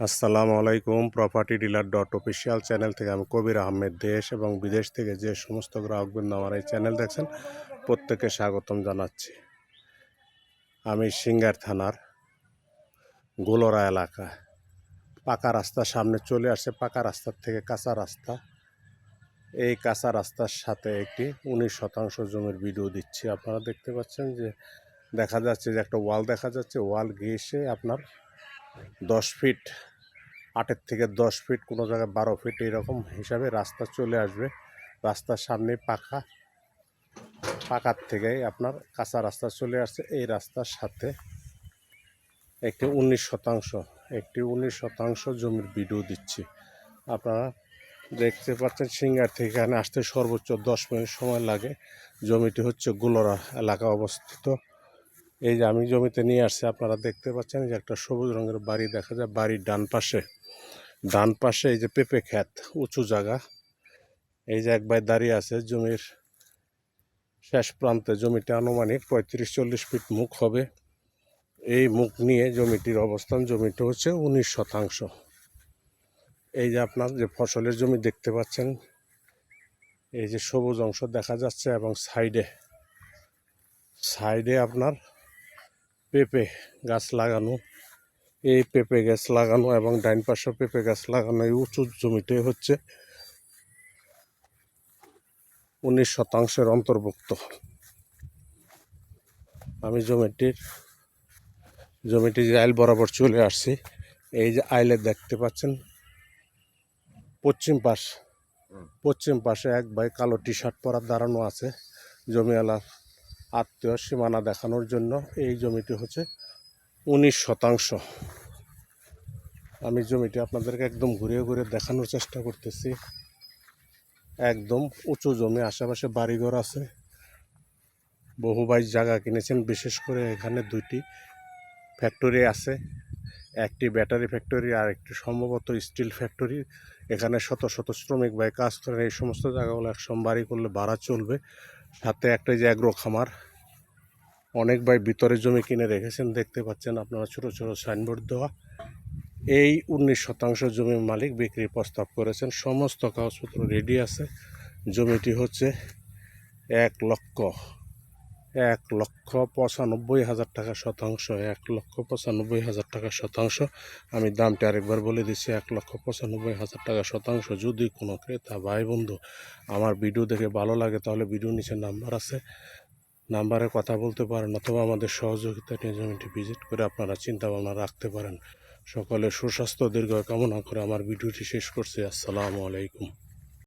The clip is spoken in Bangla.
আসসালামু আলাইকুম। Property dealer dot official channel থেকে আমি কবির আহমেদ দেশ এবং বিদেশ থেকে যে সমস্ত গ্রাহকবৃন্দ আমার এই চ্যানেল দেখছেন প্রত্যেককে স্বাগতম জানাচ্ছি। আমি সিঙ্গার থানার গোলরা এলাকা, পাকা রাস্তা সামনে চলে আসছে। পাকা রাস্তার থেকে কাঁচা রাস্তা, এই কাঁচা রাস্তার সাথে একটি 19% জমির ভিডিও দিচ্ছি। আপনারা দেখতে পাচ্ছেন যে দেখা যাচ্ছে যে একটা ওয়াল দেখা যাচ্ছে। ওয়াল ঘেঁষে আপনার 10 ফিট, 8 থেকে 10 ফিট, কোনো জায়গায় 12 ফিট এইরকম হিসাবে রাস্তা চলে আসবে। রাস্তার সামনে পাকার থেকেই আপনার কাঁচা রাস্তা চলে আসছে। এই রাস্তার সাথে একটি 19% জমির ভিডিও দিচ্ছি। আপনারা দেখতে পাচ্ছেন সিঙ্গার থেকে এখানে আসতে সর্বোচ্চ 10 মিনিট সময় লাগে। জমিটি হচ্ছে গোলরা এলাকা অবস্থিত। এই যে আমি জমিতে নিয়ে আসছি, আপনারা দেখতে পাচ্ছেন যে একটা সবুজ রঙের বাড়ি দেখা যায়। বাড়ির ডান পাশে এই যে পেঁপে ক্ষেত, উঁচু জায়গা। এই যে এক ভাই দাঁড়িয়ে আছে জমির শেষ প্রান্তে। জমিটি আনুমানিক 35-40 ফিট মুখ হবে। এই মুখ নিয়ে জমিটির অবস্থান। জমিটি হচ্ছে 19%। এই যে আপনার যে ফসলের জমি দেখতে পাচ্ছেন, এই যে সবুজ অংশ দেখা যাচ্ছে এবং সাইডে আপনার পেঁপে গাছ লাগানো। এই পেঁপে গাছ লাগানো এবং ডাইন পাশে পেঁপে গাছ লাগানো এই উঁচু জমিটি হচ্ছে 19%-এর অন্তর্ভুক্ত। আমি জমিটি যে আইল বরাবর চলে আসছি। এই যে আইলে দেখতে পাচ্ছেন পশ্চিম পাশে এক ভাই কালো টি শার্ট পরা দাঁড়ানো আছে। জমিওয়ালার আত্মীয় সীমানা দেখানোর জন্য। এই জমিটি হচ্ছে 19%। আমি জমিটি আপনাদেরকে একদম ঘুরে দেখানোর চেষ্টা করতেছি। একদম উঁচু জমি, আশেপাশে বাড়িঘর আছে। বহু ভাই জায়গা কিনেছেন। বিশেষ করে এখানে 2টি ফ্যাক্টরি আছে, একটি ব্যাটারি ফ্যাক্টরি আর একটি সম্ভবত স্টিল ফ্যাক্টরি। এখানে শত শ্রমিক ভাই কাজ করেন। এই সমস্ত জায়গাগুলো একসঙ্গে বাড়ি করলে ভাড়া চলবে। সাথে একটা যে অ্যাগ্রো খামার, অনেক ভাই ভিতরে জমি কিনে রেখেছেন। দেখতে পাচ্ছেন আপনারা ছোট সাইনবোর্ড দেওয়া। এই 19% জমির মালিক বিক্রির প্রস্তাব করেছেন। সমস্ত কাগজপত্র রেডি আছে। জমিটি হচ্ছে 1,95,000 টাকা শতাংশ। 1,95,000 টাকা শতাংশ। আমি দামটা আরেকবার বলে দিচ্ছি, 1,95,000 টাকা শতাংশ। যদি কোনো ক্রেতা ভাই বন্ধু আমার ভিডিও দেখে ভালো লাগে তাহলে ভিডিও নিচে নাম্বার আছে, নাম্বারে কথা বলতে পারেন, অথবা আমাদের সহযোগিতা নিয়ে জমিটি ভিজিট করে আপনারা চিন্তা ভাবনা রাখতে পারেন। সকলের সুস্বাস্থ্য দীর্ঘ কামনা করে আমার ভিডিওটি শেষ করছি। আসসালামু আলাইকুম।